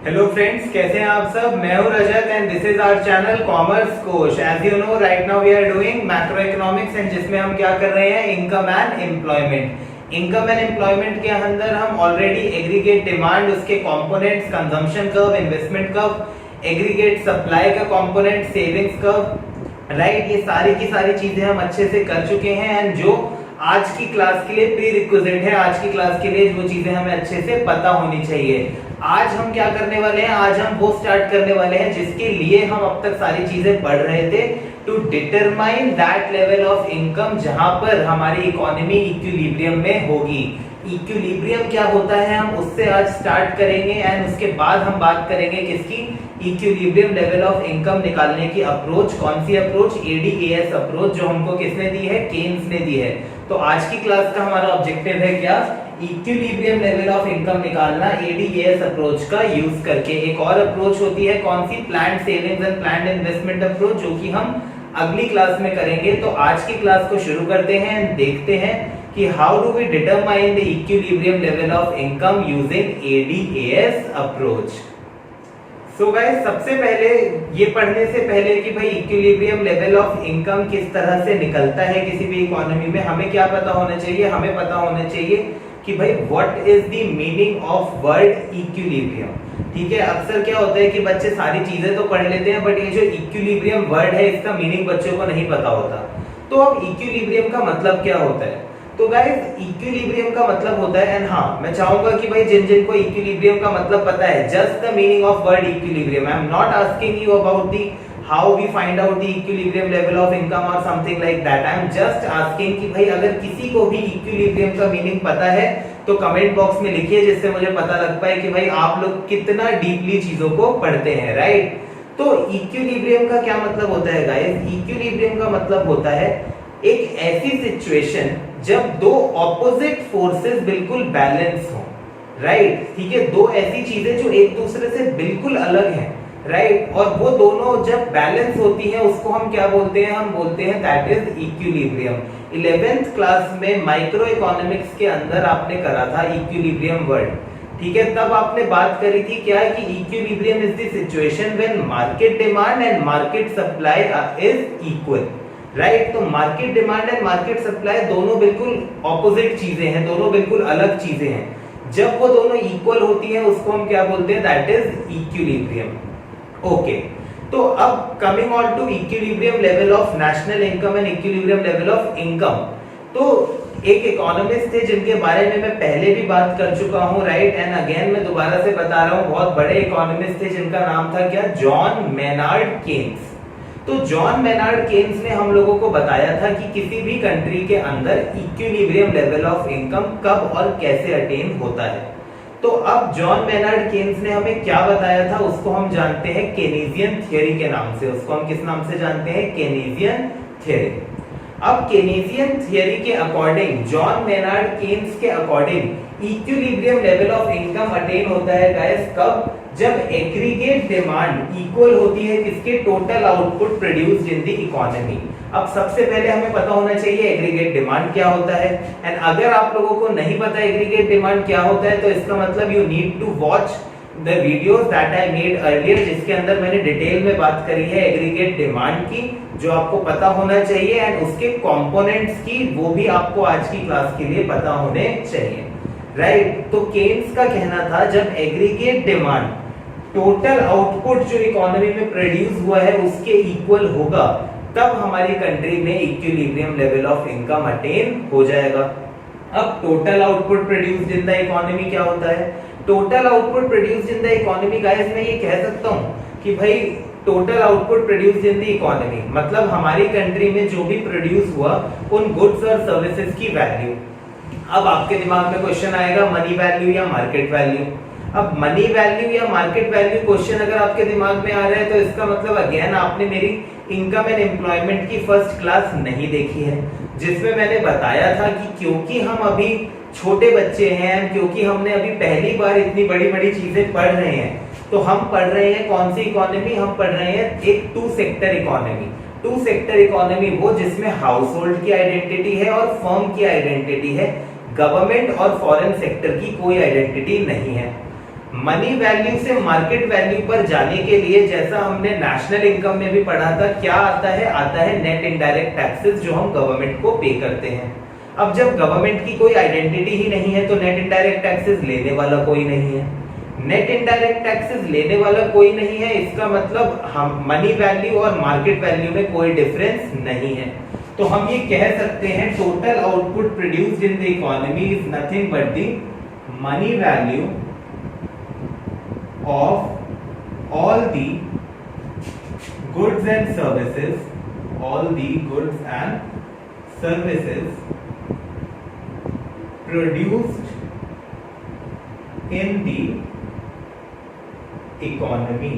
Hello friends, कैसे हैं आप सब। मैं हूं Rajat and this is our channel commerce Kosh. As you know right now we are doing macroeconomics and जिसमें हम क्या कर रहे हैं, income and employment. Income and employment के अंदर हम ऑलरेडी एग्रीगेट डिमांड, उसके components, consumption curve, investment curve, aggregate supply का कंपोनेंट, सेविंग्स कर्व, राइट, ये सारी की सारी चीजें हम अच्छे से कर चुके हैं। एंड जो आज की क्लास के लिए प्री रिक्विजिट है, आज की क्लास के लिए वो चीजें हमें अच्छे से पता होनी चाहिए। आज हम क्या करने वाले हैं, आज हम वो स्टार्ट करने वाले हैं जिसके लिए हम अब तक सारी चीजें पढ़ रहे थे, to determine that level of income जहां पर हमारी इकोनॉमी इक्विलिब्रियम में होगी। इक्विलिब्रियम क्या होता है, हम उससे आज स्टार्ट करेंगे एंड उसके बाद हम बात करेंगे किसकी, इक्विलिब्रियम लेवल ऑफ इनकम निकालने की अप्रोच। कौन सी अप्रोच, एडीएएस अप्रोच, जो हमको किसने दी है, केन्स ने दी है। तो आज की क्लास का हमारा ऑब्जेक्टिव है क्या, इक्विलिब्रियम लेवल ऑफ इनकम निकालना एडीएएस अप्रोच का यूज करके। एक और अप्रोच होती है कौन सी, planned savings and planned investment approach, जो कि हम अगली क्लास में करेंगे। तो आज की क्लास को शुरू करते हैं एंड देखते हैं कि how do we determine the equilibrium level of income using AD AS approach. So guys, सबसे पहले ये पढ़ने से पहले कि भाई इक्विलिब्रियम लेवल ऑफ इनकम किस तरह से निकलता है किसी भी इकोनॉमी में, हमें क्या पता होना चाहिए, हमें पता होना चाहिए कि भाई what is the meaning of word equilibrium. ठीक है, अक्सर क्या होता है कि बच्चे सारी चीजें तो पढ़ लेते हैं बट ये जो इक्विलिब्रियम वर्ड है इसका मीनिंग बच्चों को नहीं पता होता। तो अब इक्विलिब्रियम का मतलब क्या होता है, तो गाइस इक्विलिब्रियम का मतलब होता है, एंड हाँ मैं चाहूंगा कि भाई जिन जिन को इक्विलिब्रियम का मतलब पता है, just the meaning of word equilibrium. I am not asking you about the how we find out the equilibrium level of income और something like that. I am just asking कि भाई अगर किसी को भी इक्विलिब्रियम का मीनिंग पता है तो कमेंट बॉक्स में लिखिए, जिससे मुझे पता लग पाए कि भाई आप लोग कितना डीपली चीजों को पढ़ते हैं, राइट। तो इक्विलिब्रियम का क्या मतलब होता है गाइस, इक्विलिब्रियम का मतलब होता है एक ऐसी सिचुएशन जब दो ऑपोजिट फोर्सेस बिल्कुल बैलेंस हो, राइट। ठीक है, दो ऐसी चीजें जो एक दूसरे से बिल्कुल अलग हैं, राइट, और वो दोनों जब बैलेंस होती हैं उसको हम क्या बोलते हैं, हम बोलते हैं that is equilibrium. 11th class में माइक्रो इकोनॉमिक्स के अंदर आपने करा था इक्विलिब्रियम वर्ड, ठीक है। तब आपने बात करी थी क्या है कि equilibrium is the situation when market demand and market supply is equal, right. तो market demand and market supply दोनों बिल्कुल ऑपोजिट चीजें हैं, दोनों बिल्कुल अलग चीजें हैं। जब वो दोनों इक्वल होती हैं उसको हम क्या बोलते हैं, दैट इज इक्विलिब्रियम। ओके, तो अब coming on to equilibrium level of national income and equilibrium level of income. तो एक इकोनॉमिस्ट थे जिनके बारे में मैं पहले भी बात कर चुका हूं, राइट, एंड अगेन मैं दोबारा से बता रहा हूं, बहुत बड़े इकोनॉमिस्ट थे जिनका नाम था क्या, जॉन मेनार्ड केन्स। तो जॉन मेनार्ड केन्स ने हम लोगों को बताया था कि किसी भी कंट्री के अंदर इक्विलिब्रियम लेवल ऑफ इनकम कब और कैसे अटेन होता है। तो अब जॉन मेनार्ड केन्स ने हमें क्या बताया था, उसको हम जानते हैं केनेजियन थ्योरी के नाम से। उसको हम किस नाम से जानते हैं, केनेजियन थ्योरी। अब केनेजियन थ्योरी के अकॉर्डिंग, जॉन मेनार्ड केन्स के according equilibrium level of income attain होता है गाइस कब, जब एग्रीगेट डिमांड इक्वल होती है किसके, total output produced in the economy. अब सबसे पहले हमें पता होना चाहिए एग्रीगेट डिमांड क्या होता है, एंड अगर आप लोगों को नहीं पता एग्रीगेट डिमांड क्या होता है तो इसका मतलब you need to watch the videos that I made earlier, जिसके अंदर मैंने डिटेल में बात करी है एग्रीगेट डिमांड की, जो आपको पता होना चाहिए, एंड उसके कंपोनेंट्स की, वो भी आपको आज की क्लास के लिए पता होने चाहिए, राइट। तो केन्स का कहना था जब एग्रीगेट डिमांड टोटल आउटपुट जो इकोनॉमी में प्रोड्यूस हुआ है उसके इक्वल होगा, तब हमारी कंट्री में equilibrium level of income attain हो जाएगा। अब total output produced in the economy क्या होता है, total output produced in the economy guys मैं ये कह सकता हूं कि भाई total output produced in the economy मतलब हमारी कंट्री में जो भी प्रोड्यूस हुआ उन गुड्स और सर्विसेज की वैल्यू। अब आपके दिमाग में क्वेश्चन आएगा मनी वैल्यू या मार्केट वैल्यू। अब मनी वैल्यू या मार्केट वैल्यू क्वेश्चन अगर आपके दिमाग में आ रहा है तो इसका मतलब अगेन आपने मेरी इनकम एंड एम्प्लॉयमेंट की फर्स्ट क्लास नहीं देखी है, जिसमें मैंने बताया था कि क्योंकि हम अभी छोटे बच्चे हैं, क्योंकि हमने अभी पहली बार इतनी बड़ी बड़ी चीजें पढ़ रहे हैं, तो हम पढ़ रहे हैं कौन सी इकोनॉमी, हम पढ़ रहे हैं एक two sector economy. Two sector economy वो जिसमें हाउस होल्ड की आइडेंटिटी है और फर्म की आइडेंटिटी है, गवर्नमेंट और फॉरेन सेक्टर की कोई आइडेंटिटी नहीं है। मनी वैल्यू से मार्केट वैल्यू पर जाने के लिए जैसा हमने नेशनल इनकम में भी पढ़ा था, क्या आता है नेट इनडायरेक्ट टैक्सेस जो हम गवर्नमेंट को पे करते हैं। अब जब गवर्नमेंट की कोई आइडेंटिटी ही नहीं है तो नेट इनडायरेक्ट टैक्सेस लेने वाला कोई नहीं है। नेट इनडायरेक्ट टैक्सेस लेने वाला कोई नहीं है, इसका मतलब हम मनी वैल्यू और मार्केट वैल्यू में कोई डिफरेंस नहीं है। तो हम ये कह सकते हैं total output produced in the economy is nothing but the money value of all the goods and services produced in the economy.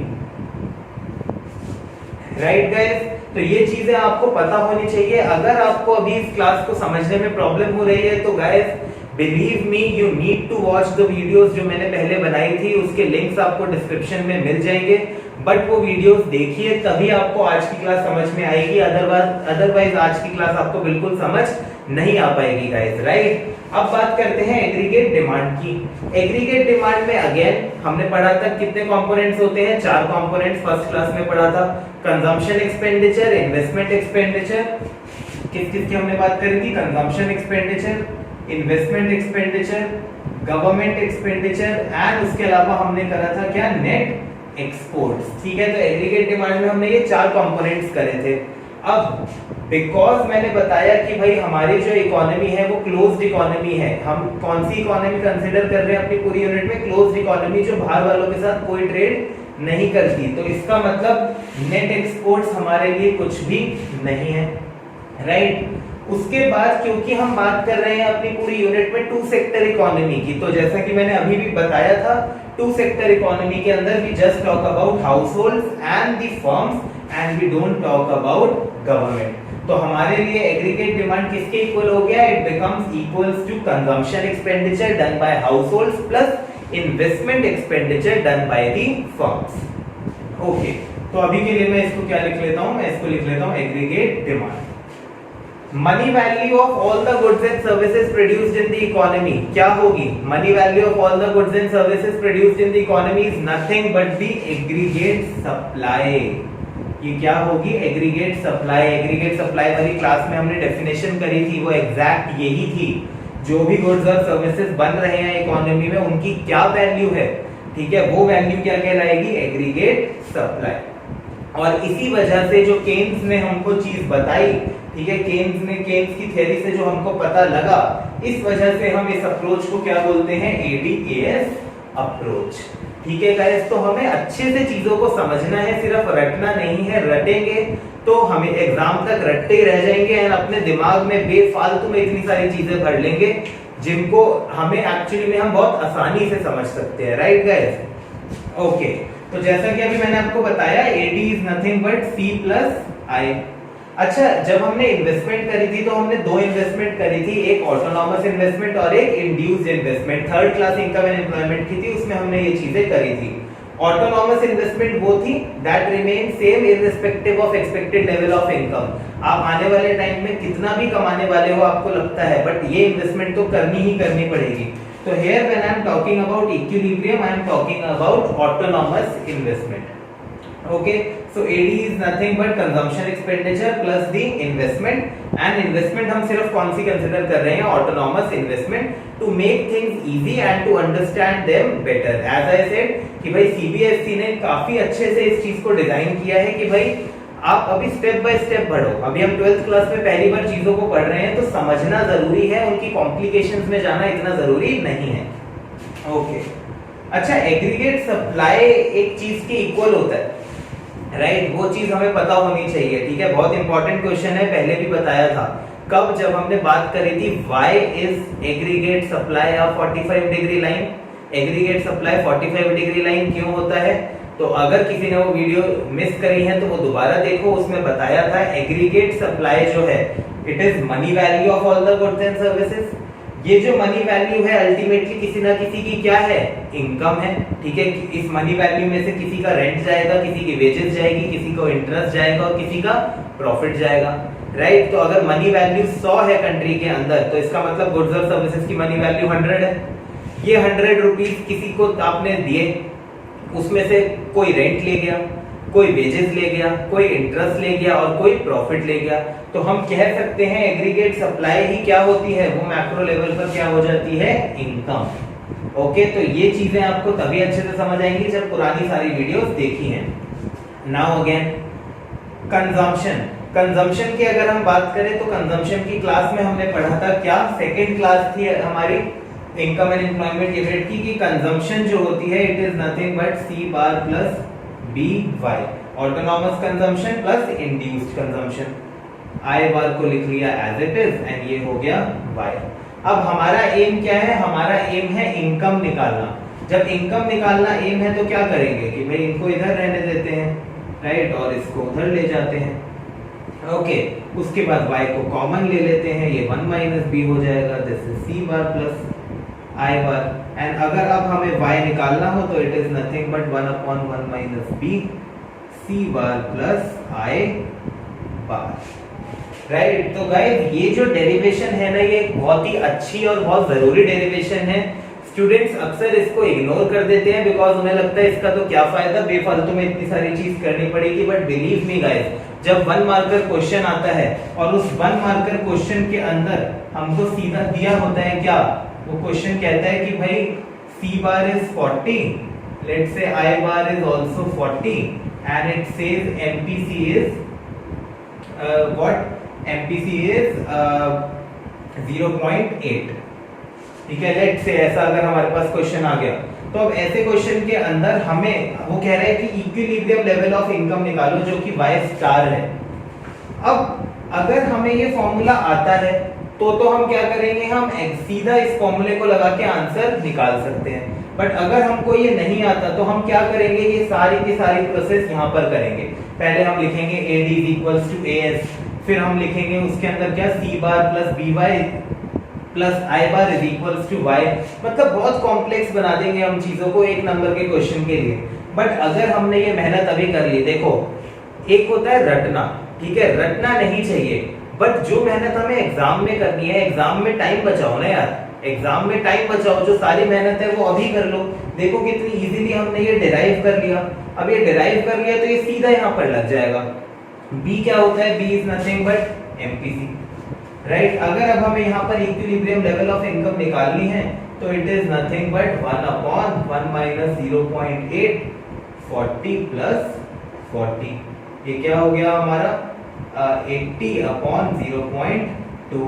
Right guys, तो ये चीजें आपको पता होनी चाहिए। अगर आपको अभी इस क्लास को समझने में प्रॉब्लम हो रही है तो guys believe me, you need to watch the videos जो मैंने पहले बनाई थी, उसके लिंक्स आपको डिस्क्रिप्शन में मिल जाएंगे। बट वो वीडियोस देखिए तभी आपको आज की क्लास समझ में आएगी, अदरवाइज आज की क्लास आपको बिल्कुल समझ नहीं आ पाएगी गाइस। राइट, अब बात करते हैं एग्रीगेट डिमांड की। एग्रीगेट डिमांड में अगेन हमने पढ़ा था कितने कंपोनेंट्स होते हैं, 4 कंपोनेंट्स फर्स्ट क्लास में पढ़ा था। कंजम्पशन एक्सपेंडिचर, इन्वेस्टमेंट एक्सपेंडिचर, किस की हमने बात करी थी, consumption expenditure, investment expenditure, government expenditure and उसके अलावा हमने करा था क्या, नेट एक्सपोर्ट्स। ठीक है, तो एग्रीगेट डिमांड में हमने ये 4 कंपोनेंट्स करे थे। अब बिकॉज मैंने बताया कि भाई हमारी जो इकोनॉमी है वो क्लोज्ड इकोनॉमी है, हम कौन सी इकोनॉमी कंसीडर कर रहे हैं अपनी पूरी यूनिट में, क्लोज्ड इकोनॉमी जो बाहर वालों के साथ कोई ट्रेड नहीं करती, तो इसका मतलब नेट एक्सपोर्ट्स हमारे लिए कुछ भी नहीं है। राइट, उसके बाद क्योंकि हम बात कर रहे हैं अपनी पूरी यूनिट में 2 सेक्टर इकोनॉमी की, तो जैसा कि मैंने अभी भी बताया था 2 सेक्टर इकोनॉमी के अंदर we just talk about households and the firms and we don't talk about government. तो हमारे लिए एग्रीगेट डिमांड किसके इक्वल हो गया, it becomes equals to consumption expenditure done by households plus investment expenditure done by the firms. Okay, तो अभी के लिए मैं इसको क्या लिख लेता हूं, मैं इसको लिख लेता हूं aggregate demand. Money value of all the goods and services produced in the economy क्या होगी, money value of all the goods and services produced in the economy is nothing but the aggregate supply. ये क्या होगी, aggregate supply. Aggregate supply वाली class में हमने definition करी थी, वो एग्जैक्ट यही थी, जो भी गुड्स और सर्विसेज बन रहे हैं इकोनॉमी में उनकी क्या वैल्यू है, ठीक है, वो वैल्यू क्या कहलाएगी, एग्रीगेट सप्लाई। और इसी वजह से जो केन्स ने हमको चीज बताई, ठीक है, केन्स की थ्योरी से जो हमको पता लगा, इस वजह से हम इस अप्रोच को क्या बोलते हैं, एडीएएस अप्रोच। ठीक है गाइस, तो हमें अच्छे से चीजों को समझना है, सिर्फ रटना नहीं है, रटेंगे तो हमें एग्जाम तक रटते ही रह जाएंगे और अपने दिमाग में बेफालतू में इतनी सारी चीजें भर लेंगे जिनको हमें एक्चुअली में हम बहुत आसानी से समझ सकते हैं। राइट गाइस, ओके, तो जैसा कि अभी मैंने आपको बताया AD is nothing but C plus I. अच्छा, जब हमने इन्वेस्टमेंट करी थी तो हमने 2 इन्वेस्टमेंट करी थी, एक ऑटोनॉमस इन्वेस्टमेंट और एक induced investment. Third class income and employment की थी, उसमें हमने ये चीजें करी थी। ऑटोनॉमस इन्वेस्टमेंट वो थी that remain same irrespective of expected level of income. आप आने वाले टाइम में कितना भी कमाने वाले हो आपको लगता है, बट ये इन्वेस्टमेंट तो करनी ही करनी पड़ेगी। तो here when I am talking about equilibrium, I am talking about autonomous investment. Okay, so AD is nothing but consumption expenditure plus the investment, and investment हम सिर्फ कौन सी कंसिडर कर रहे हैं, autonomous investment, to make things easy and to understand them better. As I said कि भाई CBSE ने काफी अच्छे से इस चीज को डिजाइन किया है कि भाई आप अभी स्टेप बाय स्टेप बढ़ो। अभी हम 12th क्लास में पहली बार चीजों को पढ़ रहे हैं तो समझना जरूरी है, उनकी कॉम्प्लिकेशंस में जाना इतना जरूरी नहीं है। ओके, अच्छा, एग्रीगेट सप्लाई एक चीज के इक्वल होता है, राइट, वो चीज हमें पता होनी चाहिए। ठीक है, बहुत इंपॉर्टेंट क्वेश्चन है, पहले भी बताया था कब, जब हमने बात करी थी why is aggregate supply of 45 degree line. Aggregate supply 45 degree line क्यों होता है, तो अगर किसी ने वो वीडियो मिस करी है तो वो दोबारा देखो, उसमें बताया था एग्रीगेट सप्लाई जो है it is money value of all the goods and services. ये जो मनी वैल्यू है अल्टीमेटली किसी ना किसी की क्या है, इनकम है। ठीक है, इस मनी वैल्यू में से किसी का रेंट जाएगा, किसी की वेजेस जाएगी, किसी को इंटरेस्ट जाएगा और किसी का प्रॉफिट जाएगा। राइट, तो अगर मनी वैल्यू 100 है कंट्री के अंदर तो इसका मतलब गुड्स और सर्विसेज की मनी वैल्यू 100 है। ये 100 रुपीज किसी को आपने दिए, उसमें से कोई रेंट ले गया, कोई वेजेस ले गया, कोई इंटरेस्ट ले गया और कोई प्रॉफिट ले गया, तो हम कह सकते हैं एग्रीगेट सप्लाई ही क्या होती है, वो मैक्रो लेवल पर क्या हो जाती है, इनकम। ओके, तो ये चीजें आपको तभी अच्छे से समझ आएंगी जब पुरानी सारी वीडियोस देखी हैं। Now again consumption. कंजम्पशन की अगर हम बात करें तो कंजम्पशन की क्लास में हमने पढ़ा था क्या, सेकेंड क्लास थी हमारी इनकम एंड एम्प्लॉयमेंट यूनिट की, कि कंजम्पशन जो होती है it is nothing but C bar plus B Y, autonomous consumption plus induced consumption. I bar को लिख लिया एज इट इज एंड ये हो गया वाई। अब हमारा एम क्या है, हमारा एम है इनकम निकालना। जब इनकम निकालना एम है तो क्या करेंगे कि भाई इनको इधर रहने देते हैं, राइट, और इसको उधर ले जाते हैं। ओके, उसके बाद y को कॉमन ले लेते हैं, ये 1 माइनस बी हो जाएगा, this is C bar plus I bar. And अगर अब हमें y निकालना हो तो it is nothing but 1 upon 1 minus B C bar plus I bar, right. तो गाइस ये जो डेरिवेशन है ना, ये बहुत ही अच्छी और बहुत जरूरी डेरिवेशन है। स्टूडेंट्स अक्सर इसको इग्नोर कर देते हैं बिकॉज उन्हें लगता है इसका तो क्या फायदा, बेफालतू में इतनी सारी चीज करनी पड़ेगी। बट बिलीव मी गाइस, जब 1 मार्कर क्वेश्चन आता है और उस 1 मार्कर क्वेश्चन के अंदर हमको सीधा दिया होता है क्या, वो क्वेश्चन कहता है कि भाई सी bar is 40, let's say I bar is also 40 and it says MPC is what, MPC is 0.8, ठीक है। लेट्स से ऐसा अगर हमारे पास क्वेश्चन आ गया, तो अब ऐसे क्वेश्चन के अंदर हमें वो कह रहा है कि इक्विलिब्रियम लेवल ऑफ इनकम निकालो जो कि y स्टार है। अब अगर हमें ये फॉर्मूला आता है तो हम क्या करेंगे, हम सीधा इस फॉर्मूले को लगा के आंसर निकाल सकते हैं। बट अगर हमको ये नहीं आता तो हम क्या करेंगे, ये सारी की सारी प्रोसेस यहाँ पर करेंगे। पहले हम लिखेंगे AD is equals to AS, फिर हम लिखेंगे उसके अंदर क्या, C bar plus BY plus I bar is equals to Y. मतलब बहुत कॉम्प्लेक्स बना देंगे हम चीजों को एक नंबर के क्वेश्चन के लिए। बट अगर हमने ये मेहनत अभी कर ली, देखो एक होता है रटना, ठीक है, रटना नहीं चाहिए, बट जो मेहनत हमें एग्जाम में करनी है, एग्जाम में टाइम बचाओ ना यार, एग्जाम में टाइम बचाओ, जो सारी मेहनत है वो अभी कर लो। देखो कितनी इजीली हमने ये डिराइव कर लिया। अब ये डिराइव कर लिया तो ये सीधा यहाँ पर लग जाएगा। बी क्या होता है, B is nothing but MPC, right. अगर अब हमें यहाँ पर इक्विलिब्रियम लेवल ऑफ इनकम निकालनी है तो it is nothing but 1 upon 1 minus 0.8 40 plus 40, ये क्या हो गया हमारा 80 upon 0.2,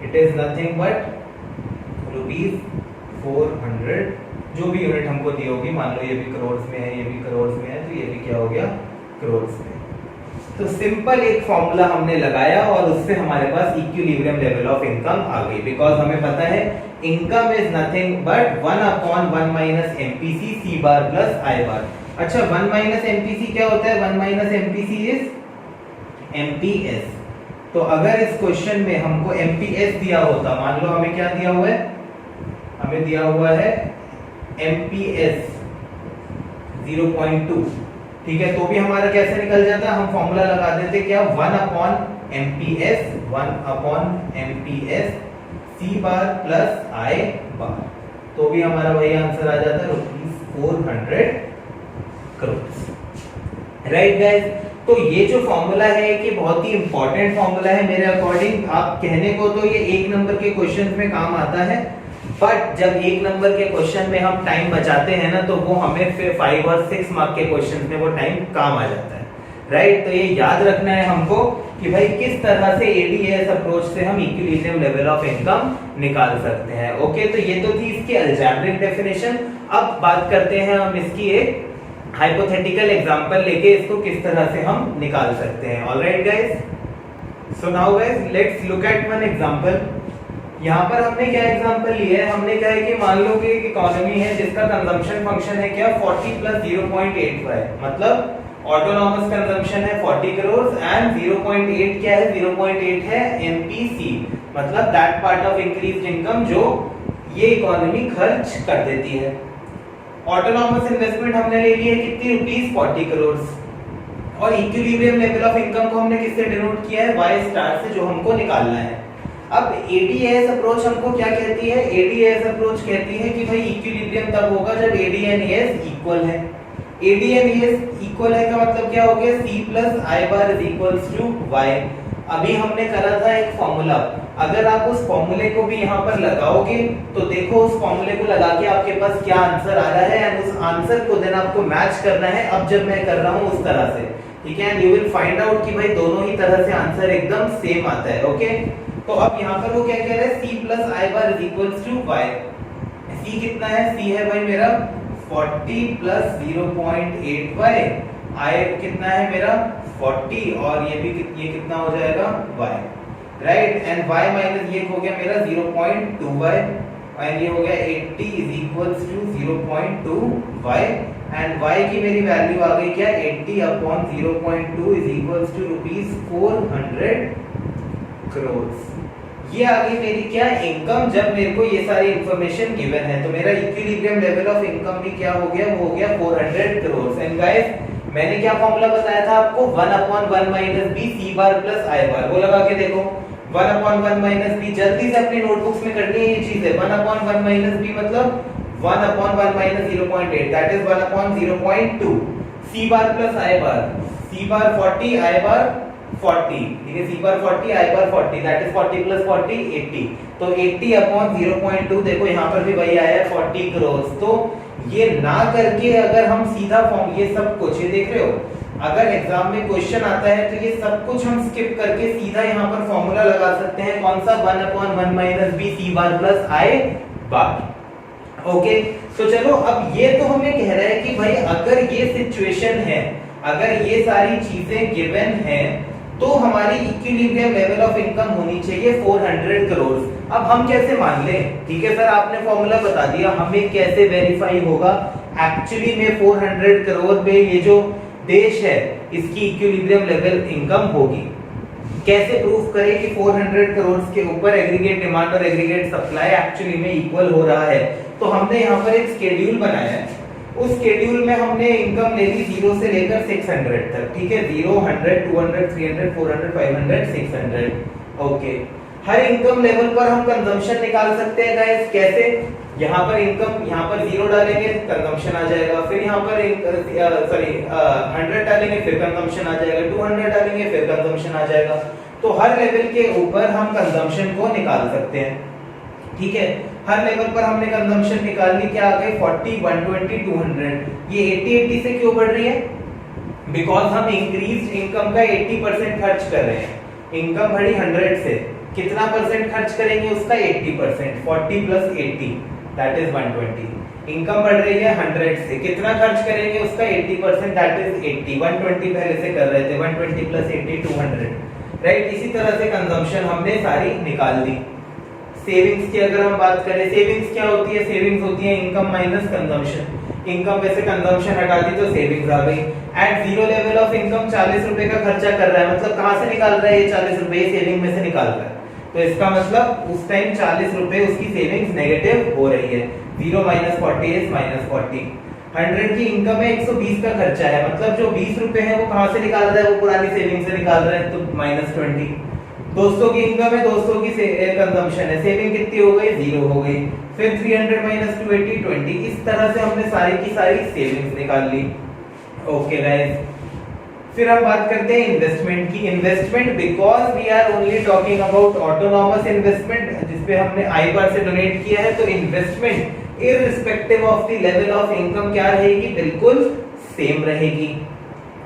it is nothing but ₹400, जो भी यूनिट हमको दी होगी, मान लो ये भी करोड़ में है, ये भी करोड़ में है, तो ये भी क्या हो गया, करोड़ में। तो सिंपल एक फॉर्मूला हमने लगाया और उससे हमारे पास इक्विलिब्रियम लेवल ऑफ इनकम आ गई। बिकॉज हमें पता है income is nothing but 1 upon 1 minus MPC C bar plus I bar. अच्छा, 1 माइनस एमपीसी क्या होता है, 1 माइनस एमपीसी इज एमपीएस। तो अगर इस क्वेश्चन में हमको एमपीएस दिया होता, मान लो हमें क्या दिया हुआ है, हमें दिया हुआ है एमपीएस 0.2, ठीक है, तो भी हमारा कैसे निकल जाता, हम फॉर्मूला लगा देते क्या, 1 upon MPS, 1 upon MPS C bar plus I बार, तो भी हमारा वही आंसर आ जाता है ₹400 करोड़, राइट गाइस। तो ये जो फॉर्मूला है कि बहुत ही इंपॉर्टेंट फॉर्मूला है मेरे अकॉर्डिंग। आप कहने को तो ये एक नंबर के क्वेश्चन में काम आता है, बट जब एक नंबर के क्वेश्चन में हम टाइम बचाते हैं ना, तो वो हमें फिर 5 और 6 मार्क के क्वेश्चन में वो टाइम काम आ जाता है, राइट। तो ये याद रखना है हमको कि भाई किस तरह से एडीएस अप्रोच से हम इक्विलिब्रियम लेवल ऑफ इनकम निकाल सकते हैं। ओके, तो ये तो थी इसकी अलजेब्रिक डेफिनेशन। अब बात करते हैं हम इसकी एक हाइपोथेटिकल एग्जांपल लेके इसको किस तरह से हम निकाल सकते हैं। Alright guys, so now guys let's look at one example. यहाँ पर हमने क्या एग्जांपल लिया है, हमने कहा है कि मान लो कि एक इकोनॉमी है जिसका कंजम्पशन फंक्शन है क्या, 40 प्लस 0.85, मतलब ऑटोनॉमस कंजम्पशन है 40 करोड़ एंड 0.8 क्या है, 0.8 है एमपीसी, मतलब that part of increased income जो ये इकोनॉमी खर्च कर देती है। ऑटोनॉमस इन्वेस्टमेंट हमने ले ली है कितनी रुपीस, 40 करोड़, और इक्विलिब्रियम लेवल ऑफ इनकम को हमने किससे डिनोट किया है, वाई स्टार से, जो हमको निकालना है। अब एडीएस अप्रोच हमको क्या कहती है? एडीएस अप्रोच कहती है कि भाई इक्विलिब्रियम तब होगा जब एडी एंड एस इक्वल है। एडी एंड एस इक्वल है का मतलब क्या हो गया? C plus I bar is equals to Y. अभी हमने करा था एक फॉर्मूला, अगर आप उस फॉर्मूले को भी यहाँ पर लगाओगे तो देखो उस फॉर्मूले को लगा के आपके पास क्या आंसर आ रहा है, एंड उस आंसर को देन आपको मैच करना है अब जब मैं कर रहा हूँ उस तरह से, ठीक है। And you will find out कि भाई दोनों ही तरह से आंसर एकदम सेम आता है। ओके, तो अब यहाँ पर वो क्या कह रहा है? c plus I bar is equals to y। c कितना है? c है भाई मेरा 40 प्लस 0.8y, i कितना है मेरा 40, और ये भी ये कितना हो जाएगा y, right. And y minus ये हो गया मेरा 0.2y, एंड ये हो गया 80 is equals to 0.2y, and y की मेरी वैल्यू आ गई क्या? 80 upon 0.2 is equals to ₹400 crore. ये आ गई मेरी क्या? इनकम, जब मेरे को ये सारी इंफॉर्मेशन गिवन है। तो मेरा इक्विलिब्रियम लेवल ऑफ इनकम भी क्या हो गया? वो हो गया 400 करोड़। एंड गाइस मैंने क्या फॉर्मूला बताया था आपको? 1/1 minus B C bar plus I बार। वो लगा के देखो, 1/1 माइनस बी, जल्दी से अपनी नोटबुक्स में करनी है ये चीजें। 1/1 माइनस बी मतलब 1/1 minus 0.8, that is 1/0.2। C bar plus I bar, C bar 40, I bar 40, ठीक है। C bar 40, I bar 40, that is 40 plus 40 80। तो 80 अपॉन 0.2, देखो यहाँ पर भी वही आया है 40 करोड़। तो ये ना करके अगर हम सीधा फॉर्म, ये सब कुछ ये देख रहे हो, अगर एग्जाम में क्वेश्चन आता है तो ये सब कुछ हम स्किप करके सीधा यहाँ पर फॉर्मूला लगा सकते हैं। कौन सा? 1/1 minus B C bar plus I bar. Okay, तो चलो अब ये तो हमें कह रहा है कि भाई अगर ये सिचुएशन है, अगर ये सारी चीजें गिवन है, तो हमारी इक्विलिब्रियम लेवल ऑफ इनकम होनी चाहिए 400 करोड़। अब हम कैसे मान लें? ठीक है सर, आपने फॉर्मूला बता दिया, हमें कैसे वेरीफाई होगा एक्चुअली में 400 करोड़ पे ये जो देश है इसकी इक्विलिब्रियम लेवल इनकम होगी? कैसे प्रूफ करें कि 400 करोड़ के ऊपर एग्रीगेट डिमांड और एग्रीगेट सप्लाई एक्चुअली में इक्वल हो रहा है? तो हमने यहाँ पर एक शेड्यूल बनाया है। उस शेड्यूल में हमने इनकम ले ली 0 से लेकर 600 तक, ठीक है। 0, 100, 200, 300, 400, 500, 600। ओके, हर इनकम लेवल पर हम कंजम्पशन निकाल सकते हैं गाइस। कैसे? यहाँ पर इनकम, यहाँ पर 0 डालेंगे कंजम्पशन आ जाएगा, फिर यहाँ पर 100 डालेंगे फिर कंजम्पशन आ जाएगा, 200 डालेंगे फिर कंजम्पशन आ जाएगा। तो हर लेवल के ऊपर हम कंजम्पशन को निकाल सकते हैं, ठीक है। हर लेवल पर हमने कंजम्पशन निकाल ली, क्या आ गई? 40, 120, 200। ये 80 से क्यों बढ़ रही है? बिकॉज हम इंक्रीज इनकम का 80% खर्च कर रहे हैं। इनकम बढ़ी 100 से, कितना परसेंट खर्च करेंगे उसका? 80%। 40 प्लस 80 दैट इज 120। इनकम बढ़ रही है 100 से, कितना खर्च करेंगे उसका? 80%, दैट इज 80। 120 पहले से कर रहे थे, 120 प्लस 80 200, राइट। इसी तरह से कंजम्पशन हमने सारी निकाल दी। सेविंग्स की अगर हम बात करें, सेविंग्स क्या होती है? सेविंग्स होती है इनकम माइनस कंजम्पशन। इनकम पे से कंजम्पशन हटा दी तो सेविंग्स आ गई। At zero level of income 40 रुपए का खर्चा कर रहा है, मतलब कहां से निकाल रहा है? ये 40 रुपए सेविंग में से निकाल रहा है। तो इसका मतलब उस टाइम 40 रुपए उसकी सेविंग्स नेगेटिव हो रही है। 0 माइनस 40 इज माइनस 40। 100 की इनकम है, 120 का खर्चा है, मतलब जो 20 रुपए है वो कहां से निकाल रहा है? वो पुरानी सेविंग से निकाल रहा है, तो माइनस 20। 200 की इनकम है, 200 की कंजम्पशन है, सेविंग कितनी हो गई? 0 हो गई। फिर 300 माइनस 280 20। इस तरह से हमने सारी की सारी सेविंग्स निकाल ली। ओके गाइस, फिर हम बात करते हैं इन्वेस्टमेंट की। Investment, because we are only talking about autonomous investment जिसपे हमने आई बार से डोनेट किया है, तो investment irrespective of the level of income क्या रहेगी? बिल्कुल सेम रहेगी।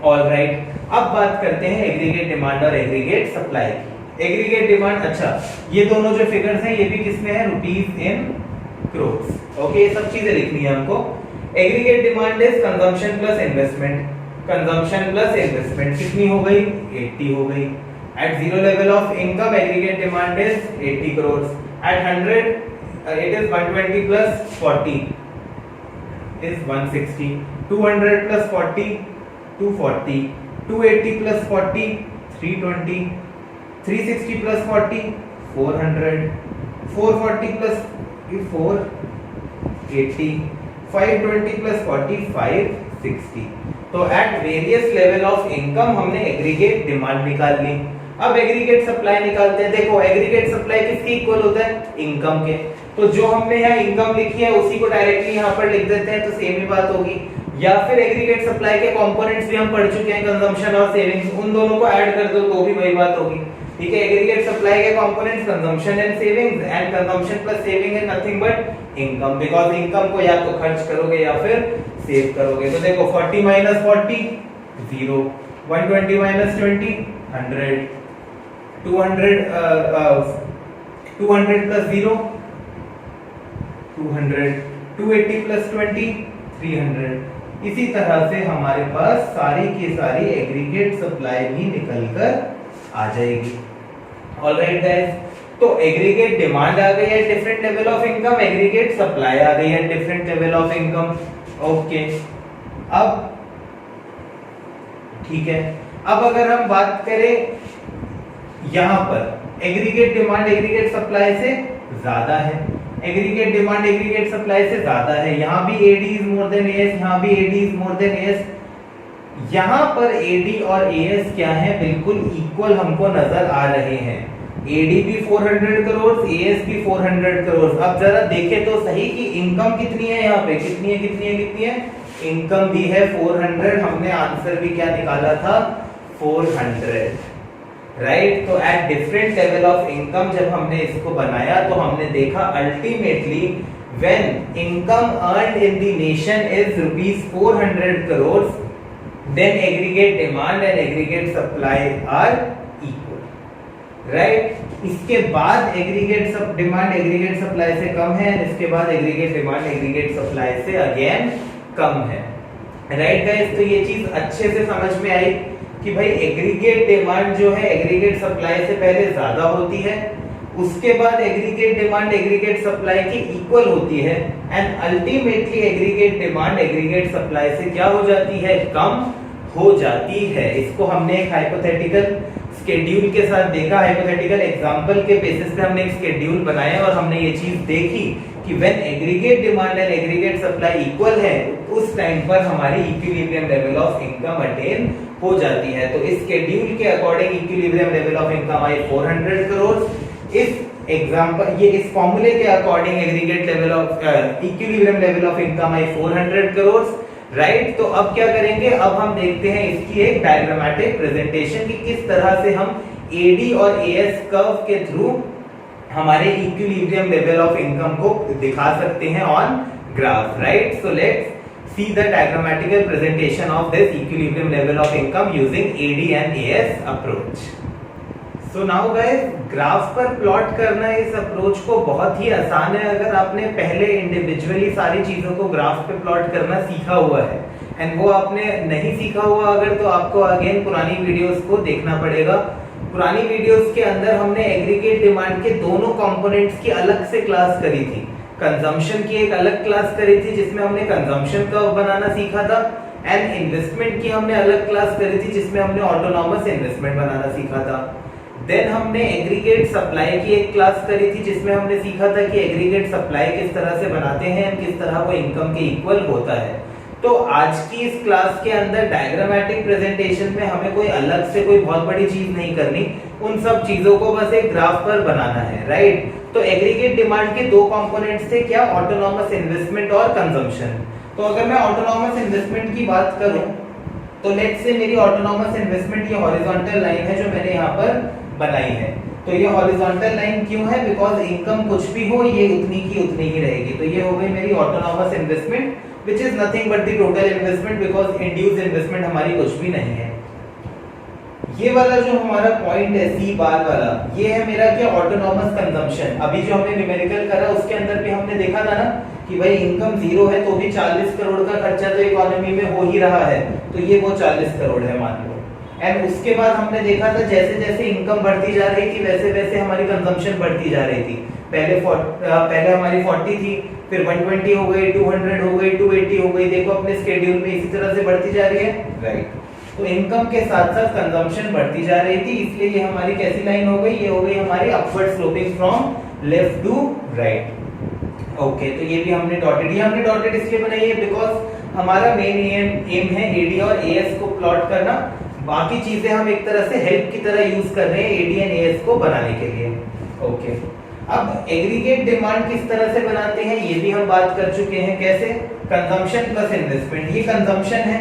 ऑलराइट, अब बात करते हैं एग्रीगेट डिमांड और एग्रीगेट सप्लाई की। एग्रीगेट डिमांड, अच्छा ये दोनों जो फिगर्स हैं ये भी किसमें है? Rupees in crores. ओके, ये सब चीजें लिखनी है हमको। Aggregate demand is consumption plus investment. Consumption plus investment कितनी हो गई? 80 हो गई। At zero level of income aggregate demand is 80 crore. At 100 it is 120 plus 40 is 160. 200 plus 40 240. 280 plus 40 320. 360 plus 40 400. 440 plus 480. 520 plus 40 560. तो at various level of income हमने aggregate demand निकाल ली। अब aggregate supply निकालते हैं। देखो एग्रीगेट सप्लाई किसके इक्वल होता है, इनकम के। तो जो हमने यहाँ इनकम लिखी है उसी को डायरेक्टली यहाँ पर लिख देते हैं, तो सेम ही बात होगी। या फिर एग्रीगेट सप्लाई के कंपोनेंट्स भी हम पढ़ चुके हैं, कंजम्पशन और सेविंग्स, उन दोनों को ऐड कर दो तो भी वही बात होगी। ठीक है, एग्रीगेट सप्लाई के components consumption and savings, and consumption plus saving is nothing but income, because income को या तो खर्च करोगे या फिर सेव करोगे। तो देखो 40 माइनस 40 0, 120 माइनस 20 100, 200 प्लस 0 200, 280 प्लस 20 300। इसी तरह से हमारे पास सारी की सारी एग्रीगेट सप्लाई भी निकल कर आ जाएगी। ऑलराइट गाइस, तो एग्रीगेट डिमांड आ गई है different level of income, aggregate supply आ गई है different level of income. Okay, अब ठीक है, अब अगर हम बात करें यहां पर एग्रीगेट डिमांड एग्रीगेट सप्लाई से ज्यादा है, एग्रीगेट डिमांड एग्रीगेट सप्लाई से ज्यादा है, यहां भी AD is more then AS, यहां भी AD is more then AS। यहां पर AD और AS क्या है, बिल्कुल इक्वल हमको नजर आ रहे हैं। AD भी 400 करोड़, AS भी 400 करोड़। अब जरा देखें तो सही कि इनकम कितनी है, यहाँ पे कितनी है कितनी है कितनी है, इनकम भी है 400, हमने आंसर भी क्या निकाला था 400, राइट। तो at different level of income जब हमने इसको बनाया तो हमने देखा ultimately when income earned in the nation is rupees 400 crore, then aggregate demand and aggregate supply are equal, right. इसके बाद एग्रीगेट सब डिमांड एग्रीगेट सप्लाई से कम है, इसके बाद एग्रीगेट डिमांड एग्रीगेट सप्लाई से अगेन कम है, राइट गाइस। तो ये चीज अच्छे से समझ में आई कि भाई एग्रीगेट डिमांड जो है एग्रीगेट सप्लाई से पहले ज्यादा होती है, उसके बाद एग्रीगेट डिमांड एग्रीगेट सप्लाई की इक्वल होती है, and ultimately aggregate demand aggregate supply से क्या हो जाती है, कम हो जाती है। इसको हमने एक हाइपोथेटिकल स्केड्यूल के साथ देखा, हाइपोथेटिकल एग्जांपल के बेसिस पे हमने एक स्केड्यूल बनाया और हमने ये चीज देखी कि when aggregate demand and aggregate supply equal है उस टाइम पर हमारी equilibrium level of income attain हो जाती है। तो इस स्केड्यूल के according equilibrium level of income आई 400 करोड़। इस एग्जांपल ये इस फॉर्मूले के according aggregate level of equilibrium level of income आई 400 करोड़, राइट। तो अब क्या करेंगे, अब हम देखते हैं इसकी एक डायग्रामेटिक प्रेजेंटेशन कि किस तरह से हम AD और AS कर्व के थ्रू हमारे इक्विलिब्रियम लेवल ऑफ इनकम को दिखा सकते हैं on graph, right. So let's see the diagrammatical presentation of this equilibrium level of income using AD and AS approach. So now guys, graph पर plot करना इस approach को बहुत ही आसान है अगर आपने पहले इंडिविजुअली सारी चीजों को ग्राफ पे प्लॉट करना सीखा हुआ है, एंड वो आपने नहीं सीखा हुआ अगर तो आपको अगेन पुरानी वीडियोस को देखना पड़ेगा। पुरानी वीडियोस के अंदर हमने एग्रीगेट डिमांड के दोनों कंपोनेंट्स की अलग से क्लास करी थी, कंजम्पशन की एक अलग क्लास करी थी जिसमें हमने कंजम्पशन कर्व बनाना सीखा था, एंड इन्वेस्टमेंट की हमने अलग क्लास करी थी जिसमें हमने ऑटोनॉमस इन्वेस्टमेंट बनाना सीखा था। देन हमने एग्रीगेट सप्लाई की एक क्लास करी थी जिसमें हमने सीखा था कि एग्रीगेट सप्लाई किस तरह से बनाते हैं एंड किस तरह वो इनकम के इक्वल होता है। तो आज की इस क्लास के अंदर डायग्रामेटिक प्रेजेंटेशन में हमें कोई अलग से कोई बहुत बड़ी चीज नहीं करनी, उन सब चीजों को बस एक ग्राफ पर बनाना है, राइट। तो एग्रीगेट डिमांड के दो कंपोनेंट्स थे क्या, ऑटोनॉमस इन्वेस्टमेंट और कंजम्पशन। तो अगर मैं ऑटोनॉमस इन्वेस्टमेंट की बात करूं तो लेट्स से मेरी ऑटोनॉमस इन्वेस्टमेंट ये हॉरिजॉन्टल लाइन है जो मैंने यहाँ पर बनाई है। तो ये हॉरिजॉन्टल लाइन क्यों है, बिकॉज इनकम कुछ भी हो ये उतनी की उतनी ही रहेगी। तो ये हो गई मेरी autonomous investment which is nothing but the total investment because induced investment हमारी कुछ भी नहीं है। ये वाला जो हमारा पॉइंट है C बार वाला, ये है मेरा क्या, ऑटोनॉमस कंजम्पशन। अभी जो हमने न्यूमेरिकल करा उसके अंदर भी हमने देखा था ना कि भाई इनकम 0 है तो भी 40 करोड़ का खर्चा तो इकोनॉमी में हो ही रहा है, तो ये वो 40 करोड़ है मान लो। एंड उसके बाद हमने देखा था जैसे जैसे इनकम बढ़ती जा रही थी वैसे वैसे हमारी कंजम्पशन बढ़ती जा रही थी। पहले हमारी 40 थी, फिर 120 हो गई, 200 हो गई, 280 हो गई, देखो अपने स्केड्यूल में इसी तरह से बढ़ती जा रही है, राइट। तो इनकम के साथ साथ कंजम्पशन बढ़ती जा रही थी, इसलिए ये हमारी कैसी लाइन हो गई, ये हो गई हमारी upward sloping from left to right. Okay, तो ये भी हमने डॉटेड, ये हमने डॉटेड इसलिए बनाई है बिकॉज हमारा मेन एम है AD और AS को प्लॉट करना। बाकी चीजें हम एक तरह से हेल्प की तरह यूज कर रहे हैं एडी एंड एएस को बनाने के लिए। ओके, अब एग्रीगेट डिमांड किस तरह से बनाते हैं ये भी हम बात कर चुके हैं। कैसे? कंजम्पशन प्लस इन्वेस्टमेंट, ये कंजम्पशन है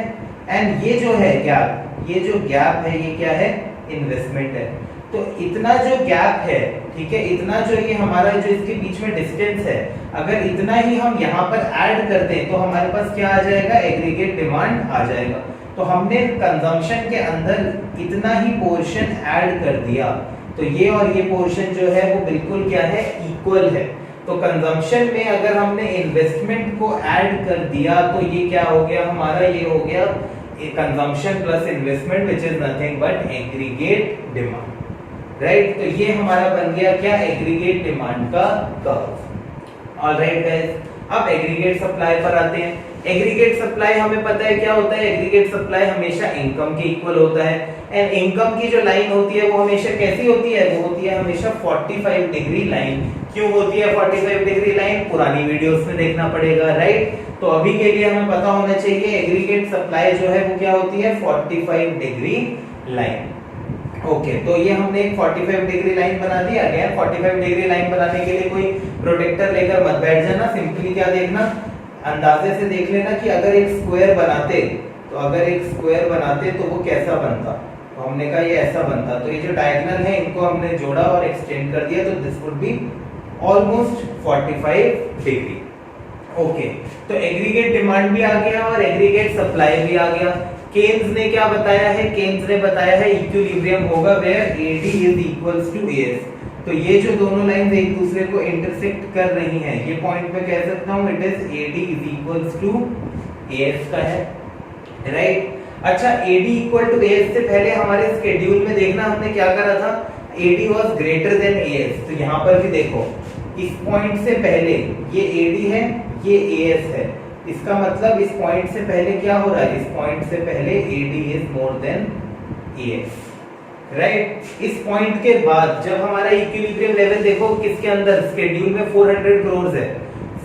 एंड ये जो है गैप, ये जो गैप है ये क्या है? इन्वेस्टमेंट है। तो इतना जो गैप है, ठीक है, इतना जो ये हमारा जो इसके बीच में डिस्टेंस है, अगर इतना ही हम यहाँ पर ऐड कर दें तो हमारे पास क्या आ जाएगा? एग्रीगेट डिमांड आ जाएगा। तो हमने कंजम्पशन के अंदर इतना ही पोर्शन ऐड कर दिया, तो ये और ये पोर्शन जो है वो बिल्कुल क्या है? इक्वल है। तो कंजम्पशन में अगर हमने इन्वेस्टमेंट को ऐड कर दिया तो ये क्या हो गया हमारा? ये हो गया consumption plus investment which is nothing but aggregate demand, right? तो ये हमारा बन गया क्या? एग्रीगेट डिमांड का कर्व। ऑलराइट गाइस, अब एग्रीगेट सप्लाई पर आते हैं। एग्रीगेट सप्लाई हमें पता है क्या होता है? एग्रीगेट सप्लाई हमेशा इनकम के इक्वल होता है एंड इनकम की जो लाइन होती है वो हमेशा कैसी होती है? वो होती है हमेशा 45 डिग्री लाइन। क्यों होती है 45 डिग्री लाइन? पुरानी वीडियोस में देखना पड़ेगा, राइट? तो अभी के लिए हमें पता होना चाहिए एग्रीगेट सप्लाई जो है वो क्या होती है? 45 डिग्री लाइन। ओके, तो ये हमने एक 45 डिग्री लाइन बना दी। अगेन 45 डिग्री लाइन बनाने के लिए कोई प्रोटेक्टर लेकर मत बैठ जाना, सिंपली क्या देखना, अंदाजे से देख लेना कि अगर एक स्क्वायर बनाते तो अगर एक स्क्वायर बनाते तो वो कैसा बनता। तो हमने कहा ये ऐसा बनता, तो ये जो डायगोनल है इनको हमने जोड़ा और एक्सटेंड कर दिया, तो this would be almost 45 degree. Okay, तो एग्रीगेट डिमांड भी आ गया और एग्रीगेट सप्लाई भी आ गया। केन्स ने क्या बताया है? केन्स ने बताया है इक्विलिब्रियम होगा where AD is equals to AS। तो ये जो दोनों लाइंस एक दूसरे को इंटरसेक्ट कर रही हैं, ये पॉइंट पे कह सकता हूं it is AD is equals to AS का है, राइट? अच्छा, AD इक्वल टू AS से पहले हमारे स्केड्यूल में देखना हमने क्या करा था? AD was greater than AS। तो यहां पर भी देखो, इस पॉइंट से पहले ये AD है, ये AS है, इसका मतलब इस पॉइंट से पहले क्या हो रहा है? इस पॉइंट से पहले AD is more then AS, right? इस पॉइंट के बाद जब हमारा इक्विलिब्रियम लेवल देखो किसके अंदर? स्केड्यूल में 400 करोड़ है।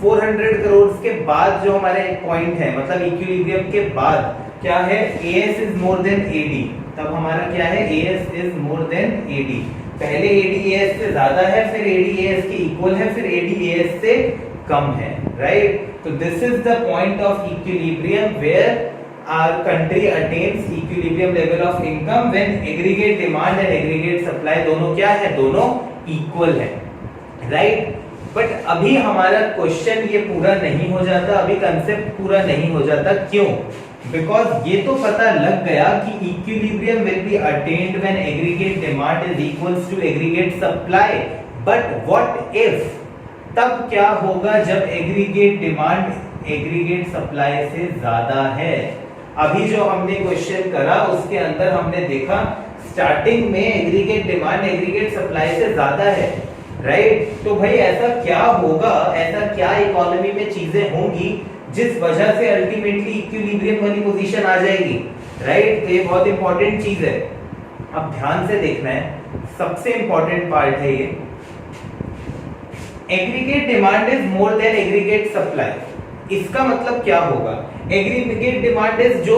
400 करोड़ के बाद जो हमारा एक पॉइंट है, मतलब इक्विलिब्रियम के बाद क्या है? AS is more then AD। तब हमारा क्या है? AS is more then AD। पहले AD AS से ज्यादा है, फिर AD AS के इक्वल है, फिर AD AS से कम है, राइट? तो this is the point of equilibrium where our country attains equilibrium level of income when aggregate demand and aggregate supply दोनों क्या है? दोनों equal है, right? बट अभी हमारा क्वेश्चन ये पूरा नहीं हो जाता, अभी कंसेप्ट पूरा नहीं हो जाता। क्यों? बिकॉज ये तो पता लग गया कि equilibrium will be attained when aggregate demand is equals to aggregate supply, but what if, तब क्या होगा जब एग्रीगेट डिमांड एग्रीगेट सप्लाई से ज्यादा है? अभी जो हमने क्वेश्चन करा उसके अंदर हमने देखा स्टार्टिंग में एग्रीगेट डिमांड एग्रीगेट सप्लाई से ज्यादा है, राइट? तो भाई ऐसा क्या होगा, ऐसा क्या इकोनॉमी में चीजें होंगी जिस वजह से अल्टीमेटली इक्विलिब्रियम वाली पोजीशन आ जाएगी, राइट? तो ये बहुत इंपॉर्टेंट चीज है, अब ध्यान से देखना है, सबसे इंपॉर्टेंट पार्ट है ये। Aggregate demand is more then aggregate supply, इसका मतलब क्या होगा? एग्रीगेट डिमांड इज जो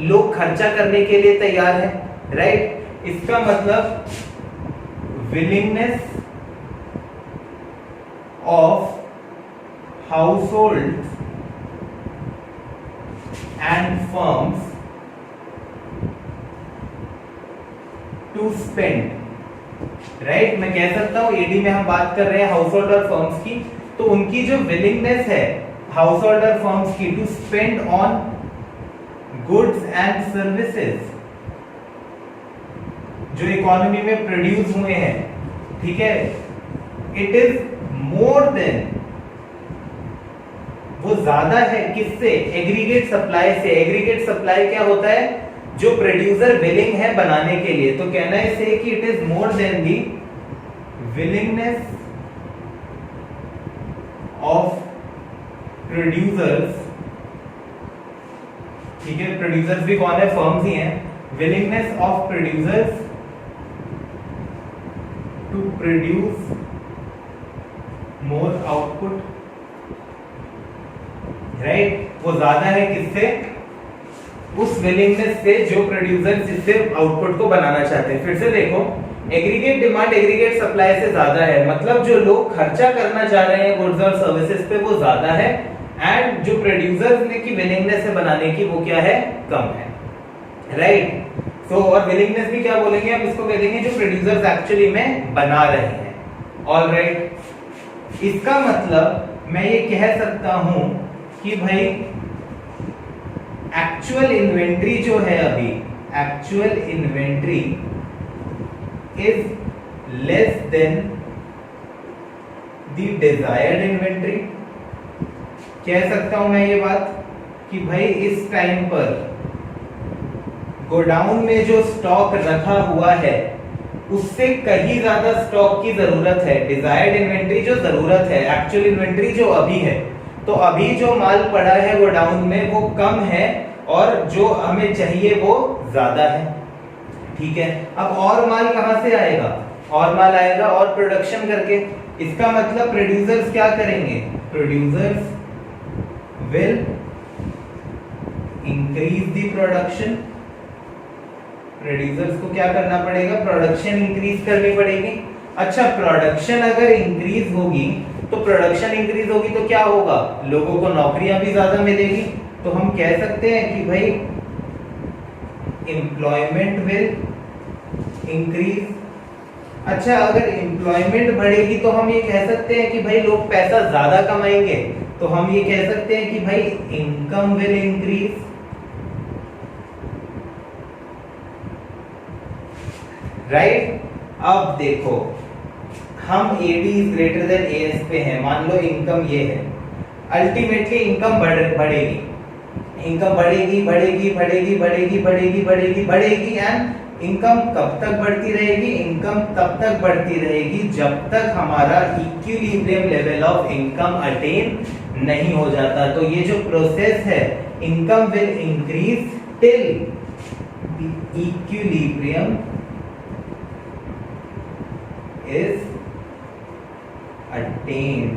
लोग खर्चा करने के लिए तैयार है, राइट? इसका मतलब willingness of households and firms to spend, right? मैं कह सकता हूं एडी में हम बात कर रहे हैं हाउस होल्ड और फर्म्स की, तो उनकी जो विलिंगनेस है हाउस होल्ड और फर्म्स की to spend on goods and services जो इकोनॉमी में प्रोड्यूस हुए हैं, ठीक है, इट इज मोर देन, वो ज्यादा है किससे? एग्रीगेट सप्लाई से। एग्रीगेट सप्लाई क्या होता है? जो प्रोड्यूसर विलिंग है बनाने के लिए, तो कहना है इसे कि it is more than the willingness of producers, ठीक है, प्रोड्यूसर्स भी कौन है? फर्म्स ही हैं। Willingness of producers to produce more output, right? वो ज्यादा है किससे? उस विलिंगनेस से जो प्रोड्यूसर जिससे आउटपुट को बनाना चाहते हैं। फिर से देखो, एग्रीगेट डिमांड एग्रीगेट सप्लाई से ज्यादा है, मतलब जो लोग खर्चा करना चाह रहे हैं गुड्स और सर्विसेज पे वो ज्यादा है, एंड जो प्रोड्यूसर्स ने की विलिंगनेस है बनाने की वो क्या है, कम है, राइट। सो और विलिंगनेस भी क्या बोलेंगे हम इसको, कह देंगे जो प्रोड्यूसर्स एक्चुअली में बना रहे हैं, ऑलराइट। इसका मतलब मैं ये कह सकता हूं कि भाई एक्चुअल इन्वेंट्री जो है अभी, actual inventory is less than the desired inventory. कह सकता हूं मैं ये बात कि भाई इस टाइम पर गोडाउन में जो स्टॉक रखा हुआ है उससे कहीं ज्यादा स्टॉक की जरूरत है। डिजायर्ड इन्वेंट्री जो जरूरत है, एक्चुअल इन्वेंट्री जो अभी है, तो अभी जो माल पड़ा है गोडाउन में वो कम है और जो हमें चाहिए वो ज्यादा है, ठीक है। अब और माल कहां से आएगा, और माल आएगा और प्रोडक्शन करके। इसका मतलब प्रोड्यूसर्स क्या करेंगे, producers will increase the production. Producers को क्या करना पड़ेगा, प्रोडक्शन इंक्रीज करनी पड़ेगी। अच्छा, प्रोडक्शन अगर इंक्रीज होगी तो प्रोडक्शन इंक्रीज होगी तो क्या होगा, लोगों को नौकरियां भी ज्यादा मिलेगी। तो हम कह सकते हैं कि भाई एम्प्लॉयमेंट विल इंक्रीज। अच्छा, अगर एम्प्लॉयमेंट बढ़ेगी तो हम ये कह सकते हैं कि भाई लोग पैसा ज्यादा कमाएंगे, तो हम ये कह सकते हैं कि भाई इनकम विल इंक्रीज, राइट। अब देखो, हम AD is greater than AS पे हैं, मान लो इनकम ये है, अल्टीमेटली इनकम बढ़ेगी, इनकम बढ़ेगी बढ़ेगी बढ़ेगी बढ़ेगी बढ़ेगी बढ़ेगी बढ़ेगी, एंड इनकम कब तक बढ़ती रहेगी, इनकम तब तक बढ़ती रहेगी जब तक हमारा equilibrium level of income attain नहीं हो जाता। तो ये जो प्रोसेस है, income will increase till equilibrium is attained,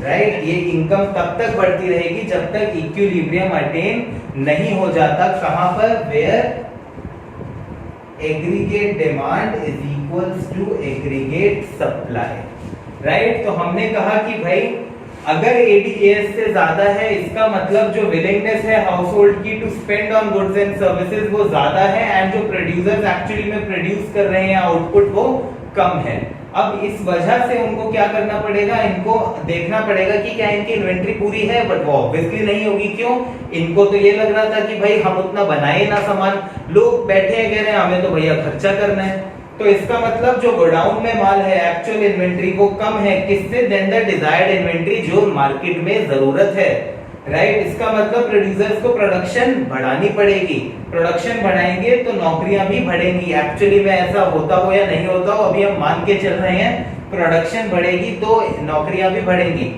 right. ये इनकम तब तक बढ़ती रहेगी जब तक इक्विलिब्रियम अटेन नहीं हो जाता। कहां पर, where aggregate demand is equals to aggregate supply, right. तो हमने कहा कि भाई अगर ADAS से ज्यादा है, इसका मतलब जो विलिंगनेस है हाउस होल्ड की to spend on goods and services वो ज्यादा है, एंड जो प्रोड्यूसर्स एक्चुअली में प्रोड्यूस कर रहे हैं आउटपुट वो कम है। अब इस वजह से उनको क्या करना पड़ेगा, इनको देखना पड़ेगा कि क्या इनकी इन्वेंट्री पूरी है, बट वो ऑब्वियसली नहीं होगी। क्यों, इनको तो ये लग रहा था कि भाई हम उतना बनाए ना सामान, लोग बैठे हैं कह रहे हैं हमें तो भैया खर्चा करना है। तो इसका मतलब जो गोडाउन में माल है, एक्चुअल इन्वेंट्री वो कम है, किससे, देन द डिजायर्ड इन्वेंट्री जो मार्केट में जरूरत है, राइट। इसका मतलब प्रोड्यूसर्स को प्रोडक्शन बढ़ानी पड़ेगी, प्रोडक्शन बढ़ाएंगे तो नौकरियां भी बढ़ेंगी। एक्चुअली में ऐसा होता हो या नहीं होता हो, अभी हम मान के चल रहे हैं, प्रोडक्शन बढ़ेगी तो नौकरियां भी बढ़ेंगी,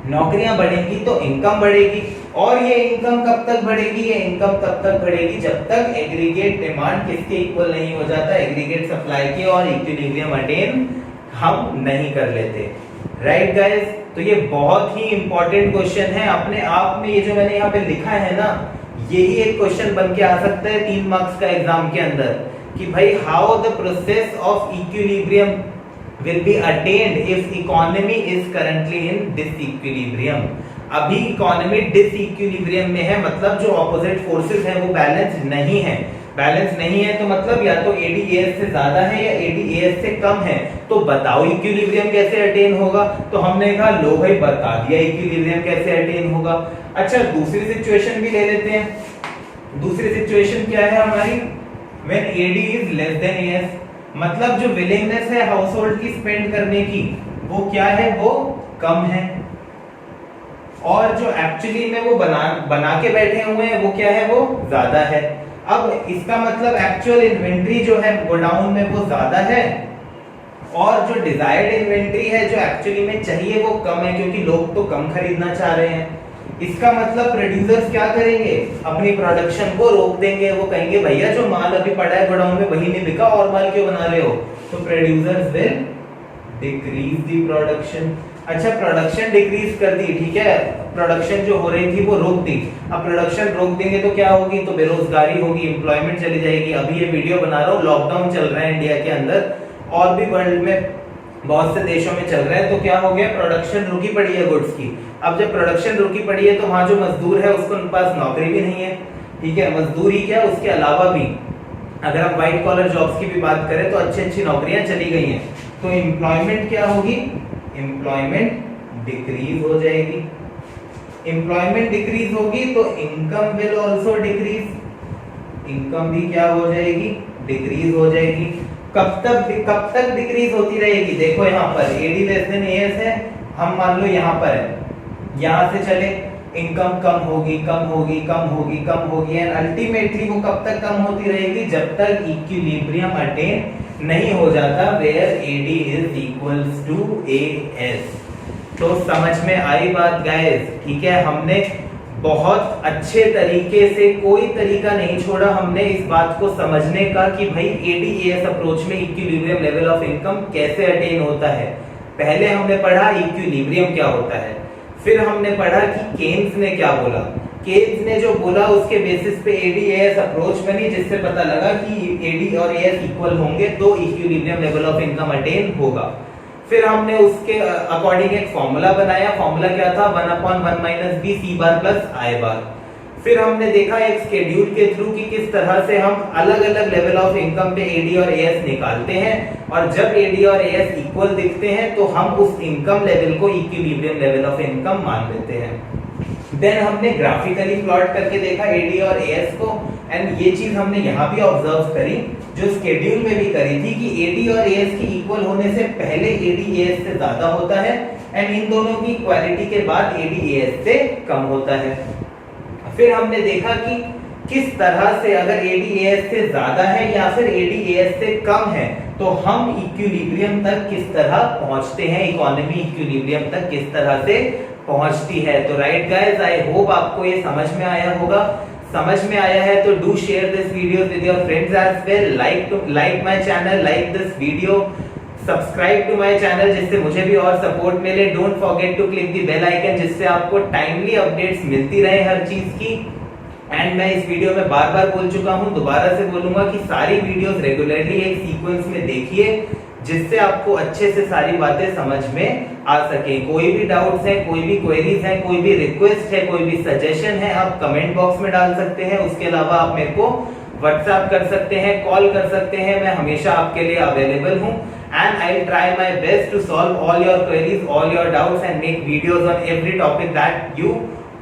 नौकरियां बढ़ेंगी तो इनकम बढ़ेगी। और ये इनकम कब तक बढ़ेगी, ये इनकम तब तक बढ़ेगी जब तक एग्रीगेट डिमांड किसके इक्वल नहीं हो जाता, एग्रीगेट सप्लाई के, और इक्विलिब्रियम अटेन हम नहीं कर लेते, राइट गाइस। तो ये बहुत ही इंपॉर्टेंट क्वेश्चन है अपने आप में। ये जो मैंने यहाँ पे लिखा है ना, यही एक क्वेश्चन बन के आ सकता है 3 मार्क्स का एग्जाम के अंदर, कि भाई how the process of equilibrium will be attained if economy is currently in disequilibrium। अभी इकोनॉमी डिसइक्विलिब्रियम में है, मतलब जो ऑपोजिट फोर्सेस हैं वो बैलेंस नहीं है। बैलेंस नहीं है तो मतलब या तो ADAS से ज्यादा है या ADAS से कम है। तो बताओ इक्विलिब्रियम कैसे अटेन होगा, तो हमने कहा लो भाई बता दिया इक्विलिब्रियम कैसे अटेन होगा। अच्छा, दूसरी सिचुएशन भी ले लेते हैं। दूसरी सिचुएशन क्या है हमारी, when AD is less than AS, मतलब जो विलिंगनेस है हाउस होल्ड की स्पेंड करने की वो क्या है, वो कम है, और जो एक्चुअली में वो बना के बैठे हुए हैं वो क्या है, वो ज्यादा है। अब इसका मतलब एक्चुअल इन्वेंट्री जो है गोडाउन में वो ज्यादा है, और जो डिजायर्ड इन्वेंट्री है जो एक्चुअली में चाहिए वो कम है, क्योंकि लोग तो कम खरीदना चाह रहे हैं। इसका मतलब प्रोड्यूसर्स क्या करेंगे, अपनी प्रोडक्शन को रोक देंगे। वो कहेंगे भैया जो माल अभी पड़ा है गोडाउन में वही नहीं बिका, और माल क्यों बना रहे हो। तो producers will decrease the production. अच्छा, प्रोडक्शन डिक्रीज कर दी, ठीक है, प्रोडक्शन जो हो रही थी वो रोक दी। अब प्रोडक्शन रोक देंगे तो क्या होगी, तो बेरोजगारी होगी, एम्प्लॉयमेंट चली जाएगी। अभी ये वीडियो बना रहा हूँ, लॉकडाउन चल रहा है इंडिया के अंदर और भी वर्ल्ड में बहुत से देशों में चल रहा है, तो क्या हो गया, प्रोडक्शन रुकी पड़ी है गुड्स की। अब जब प्रोडक्शन रुकी पड़ी है तो वहां जो मजदूर है उसको पास नौकरी भी नहीं है, ठीक है, मजदूरी क्या, उसके अलावा भी अगर हम व्हाइट कॉलर जॉब्स की भी बात करें तो अच्छी अच्छी नौकरियां चली गई हैं, तो एम्प्लॉयमेंट क्या होगी, एम्प्लॉयमेंट डिक्रीज हो जाएगी। एम्प्लॉयमेंट डिक्रीज होगी तो income will also decrease, income भी क्या हो जाएगी, डिक्रीज हो जाएगी। कब तक डिक्रीज होती रहेगी, देखो यहाँ पर एडी लेस देन एएस है, हम मान लो यहाँ पर है, यहाँ से चले इनकम कम होगी कम होगी कम होगी कम होगी एंड अल्टीमेटली वो कब तक कम होती रहेगी, जब तक इक्विलिब्रियम अटेन नहीं हो जाता where AD is equals to AS. तो समझ में आई बात गाइस, ठीक है, हमने बहुत अच्छे तरीके से कोई तरीका नहीं छोड़ा हमने इस बात को समझने का कि भाई एडीएएस अप्रोच में इक्विलिब्रियम लेवल ऑफ इनकम कैसे अटेन होता है। पहले हमने पढ़ा इक्विलिब्रियम क्या होता है, फिर हमने पढ़ा कि केन्स ने क्या बोला, केन्स ने जो बोला उसके बेसिस पे एडीएएस अप्रोच बनी, जिससे पता लगा कि एडी और एएस इक्वल होंगे तो equilibrium level of income attain होगा। फिर हमने उसके अकॉर्डिंग एक फॉर्मूला बनाया, फॉर्मूला क्या था, 1/1 - b c bar plus i बार। फिर हमने देखा एक शेड्यूल के थ्रू कि किस तरह से हम अलग अलग लेवल ऑफ इनकम पे एडी और एएस निकालते हैं, और जब एडी और एएस इक्वल दिखते हैं तो हम उस इनकम लेवल को इक्विलिब्रियम लेवल ऑफ इनकम मान लेते हैं। देन हमने ग्राफिकली प्लॉट करके देखा एडी और एएस को, एंड ये चीज हमने यहाँ भी ऑब्जर्व करी जो शेड्यूल में भी करी थी कि एडी और एएस की इक्वल होने से पहले एडी एएस से ज्यादा होता है एंड इन दोनों की इक्वालिटी के बाद एडी एएस से कम होता है। फिर हमने देखा कि किस तरह से अगर एडी एएस से ज्यादा है या फिर एडी एएस से कम है तो हम इक्विलिब्रियम तक किस तरह पहुंचते हैं, इकोनॉमी इक्विलिब्रियम तक किस तरह से पहुंचती है। तो राइट गाइस, आई होप आपको ये समझ में आया होगा। समझ में आया है तो do share this video with your friends as well, like my channel, like this video, subscribe to my channel जिससे मुझे भी और सपोर्ट मिले। Don't forget to click the bell icon जिससे आपको टाइमली अपडेट्स मिलती रहे हर चीज की। एंड मैं इस वीडियो में बार बार बोल चुका हूं, दोबारा से बोलूंगा कि सारी वीडियोस रेगुलरली एक सीक्वेंस में देखिए जिससे आपको अच्छे से सारी बातें समझ में आ सके। कोई भी डाउट्स है, कोई भी क्वेरीज है, कोई भी रिक्वेस्ट है, कोई भी सजेशन है, आप कमेंट बॉक्स में डाल सकते हैं। उसके अलावा आप मेरे को व्हाट्सएप कर सकते हैं, कॉल कर सकते हैं, मैं हमेशा आपके लिए अवेलेबल हूं। And I'll try my best to solve all your queries, all your doubts and make videos on every topic that you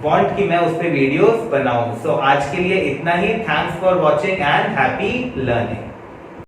want कि मैं उस पे वीडियोस बनाऊं। So आज के लिए इतना ही। Thanks for watching and happy learning।